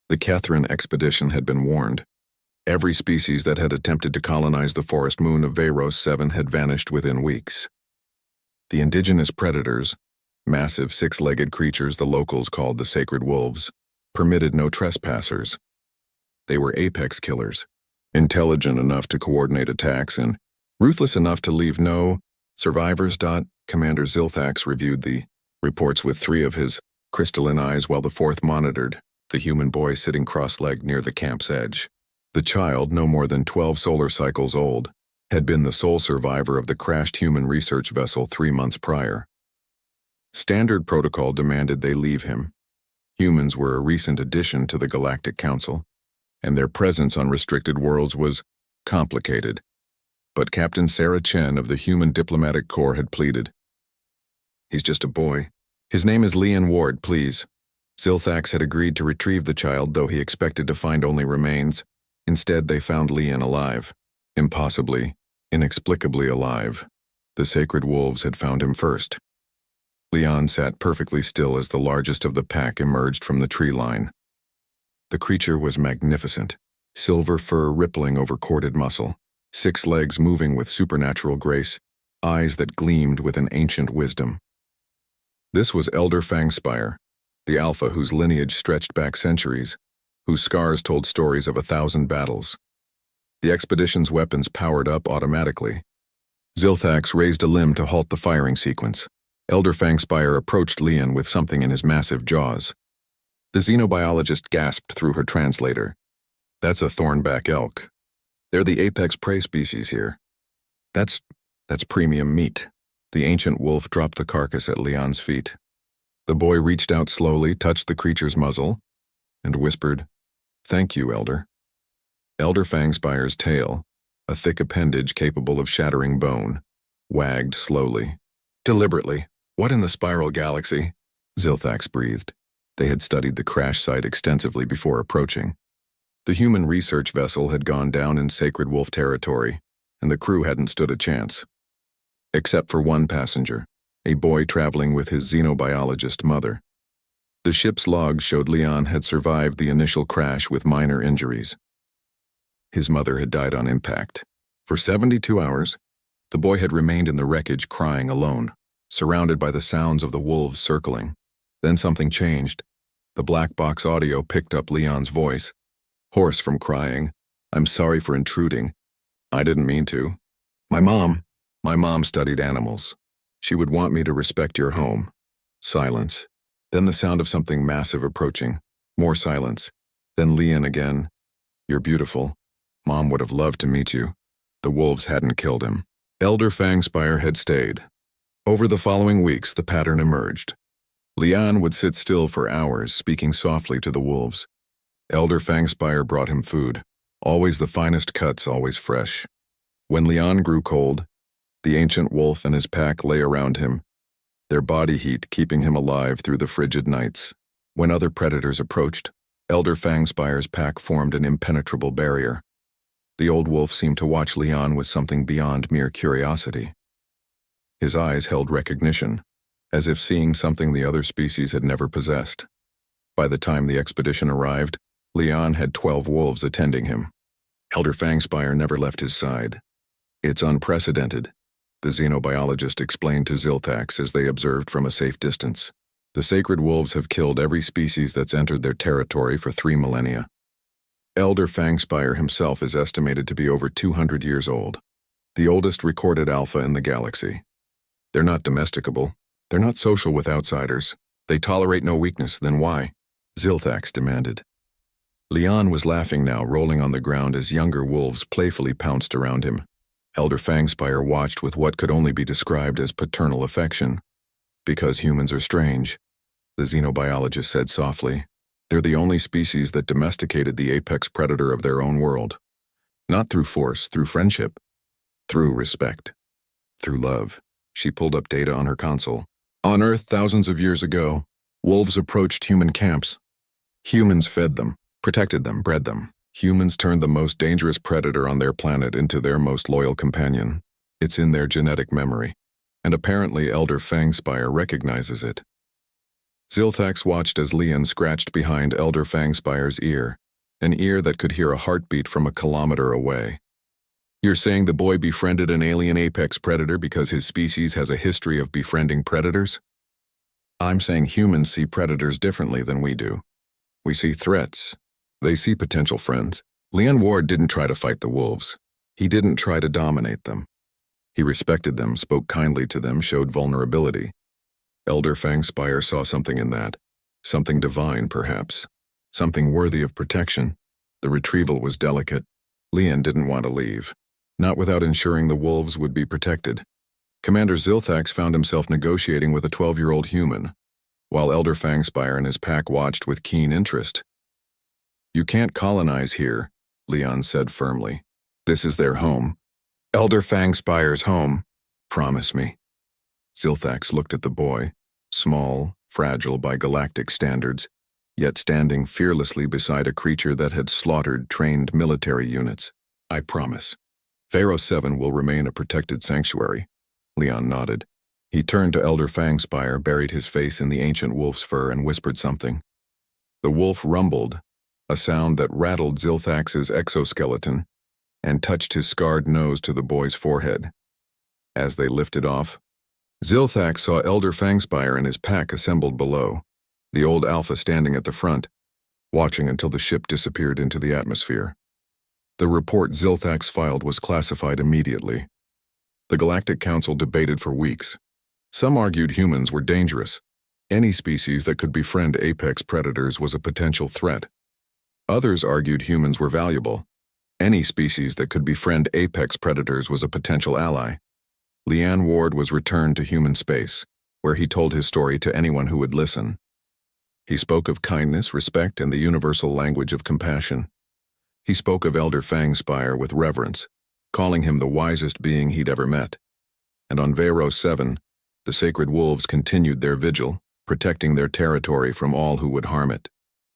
The Catherine expedition had been warned. Every species that had attempted to colonize the forest moon of Veyos 7 had vanished within weeks. The indigenous predators, massive six-legged creatures the locals called the sacred wolves, permitted no trespassers. They were apex killers, intelligent enough to coordinate attacks and ruthless enough to leave no survivors. Commander Zilthax reviewed the reports with 3 of his crystalline eyes while the 4th monitored the human boy sitting cross-legged near the camp's edge. The child, no more than 12 solar cycles old, had been the sole survivor of the crashed human research vessel 3 months prior. Standard protocol demanded they leave him. Humans were a recent addition to the Galactic Council, and their presence on restricted worlds was complicated. But Captain Sarah Chen of the Human Diplomatic Corps had pleaded. "He's just a boy. His name is Leon Ward, please." Zilthax had agreed to retrieve the child, though he expected to find only remains. Instead, they found Leon alive. Impossibly, inexplicably alive. The sacred wolves had found him first. Leon sat perfectly still as the largest of the pack emerged from the tree line. The creature was magnificent, silver fur rippling over corded muscle, 6 legs moving with supernatural grace, eyes that gleamed with an ancient wisdom. This was Elder Fangspire, the alpha whose lineage stretched back centuries, whose scars told stories of 1,000 battles. The expedition's weapons powered up automatically. Zilthax raised a limb to halt the firing sequence. Elder Fangspire approached Leon with something in his massive jaws. The xenobiologist gasped through her translator. "That's a thornback elk. They're the apex prey species here. That's premium meat." The ancient wolf dropped the carcass at Leon's feet. The boy reached out slowly, touched the creature's muzzle, and whispered, "Thank you, Elder." Elder Fangspire's tail, a thick appendage capable of shattering bone, wagged slowly. "Deliberately. What in the spiral galaxy?" Zilthax breathed. They had studied the crash site extensively before approaching. The human research vessel had gone down in sacred wolf territory, and the crew hadn't stood a chance. Except for one passenger, a boy traveling with his xenobiologist mother. The ship's logs showed Leon had survived the initial crash with minor injuries. His mother had died on impact. For 72 hours, the boy had remained in the wreckage crying alone, surrounded by the sounds of the wolves circling. Then something changed. The black box audio picked up Leon's voice, hoarse from crying. "I'm sorry for intruding. I didn't mean to. My mom studied animals. She would want me to respect your home." Silence. Then the sound of something massive approaching. More silence. Then Leon again. "You're beautiful. Mom would have loved to meet you." The wolves hadn't killed him. Elder Fangspire had stayed. Over the following weeks, the pattern emerged. Leon would sit still for hours, speaking softly to the wolves. Elder Fangspire brought him food. Always the finest cuts, always fresh. When Leon grew cold, the ancient wolf and his pack lay around him, their body heat keeping him alive through the frigid nights. When other predators approached, Elder Fangspire's pack formed an impenetrable barrier. The old wolf seemed to watch Leon with something beyond mere curiosity. His eyes held recognition, as if seeing something the other species had never possessed. By the time the expedition arrived, Leon had 12 wolves attending him. Elder Fangspire never left his side. "It's unprecedented," the xenobiologist explained to Zilthax as they observed from a safe distance. "The sacred wolves have killed every species that's entered their territory for 3 millennia. Elder Fangspire himself is estimated to be over 200 years old, the oldest recorded alpha in the galaxy. They're not domesticable. They're not social with outsiders. They tolerate no weakness. Then why?" Zilthax demanded. Leon was laughing now, rolling on the ground as younger wolves playfully pounced around him. Elder Fangspire watched with what could only be described as paternal affection. "Because humans are strange," the xenobiologist said softly. "They're the only species that domesticated the apex predator of their own world. Not through force, through friendship, through respect, through love." She pulled up data on her console. "On Earth, thousands of years ago, wolves approached human camps. Humans fed them, protected them, bred them. Humans turned the most dangerous predator on their planet into their most loyal companion. It's in their genetic memory, and apparently Elder Fangspire recognizes it." Zilthax watched as Leon scratched behind Elder Fangspire's ear, an ear that could hear a heartbeat from a kilometer away. You're saying the boy befriended an alien apex predator because his species has a history of befriending predators? I'm saying humans see predators differently than we do. We see threats. They see potential friends. Leon Ward didn't try to fight the wolves. He didn't try to dominate them. He respected them, spoke kindly to them, showed vulnerability. Elder Fangspire saw something in that. Something divine, perhaps. Something worthy of protection. The retrieval was delicate. Leon didn't want to leave. Not without ensuring the wolves would be protected. Commander Zilthax found himself negotiating with a 12-year-old human, while Elder Fangspire and his pack watched with keen interest. You can't colonize here, Leon said firmly. This is their home. Elder Fangspire's home. Promise me. Zilthax looked at the boy, small, fragile by galactic standards, yet standing fearlessly beside a creature that had slaughtered trained military units. I promise. Veyos 7 will remain a protected sanctuary. Leon nodded. He turned to Elder Fangspire, buried his face in the ancient wolf's fur, and whispered something. The wolf rumbled, a sound that rattled Zilthax's exoskeleton, and touched his scarred nose to the boy's forehead. As they lifted off, Zilthax saw Elder Fangspire and his pack assembled below, the old Alpha standing at the front, watching until the ship disappeared into the atmosphere. The report Zilthax filed was classified immediately. The Galactic Council debated for weeks. Some argued humans were dangerous. Any species that could befriend apex predators was a potential threat. Others argued humans were valuable. Any species that could befriend apex predators was a potential ally. Leon Ward was returned to human space, where he told his story to anyone who would listen. He spoke of kindness, respect, and the universal language of compassion. He spoke of Elder Fangspire with reverence, calling him the wisest being he'd ever met. And on Veyos 7, the sacred wolves continued their vigil, protecting their territory from all who would harm it.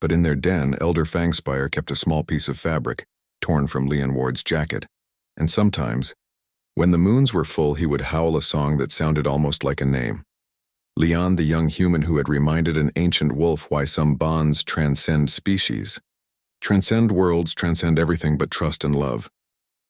But in their den, Elder Fangspire kept a small piece of fabric, torn from Leon Ward's jacket. And sometimes, when the moons were full, he would howl a song that sounded almost like a name. Leon, the young human who had reminded an ancient wolf why some bonds transcend species. Transcend worlds, transcend everything but trust and love.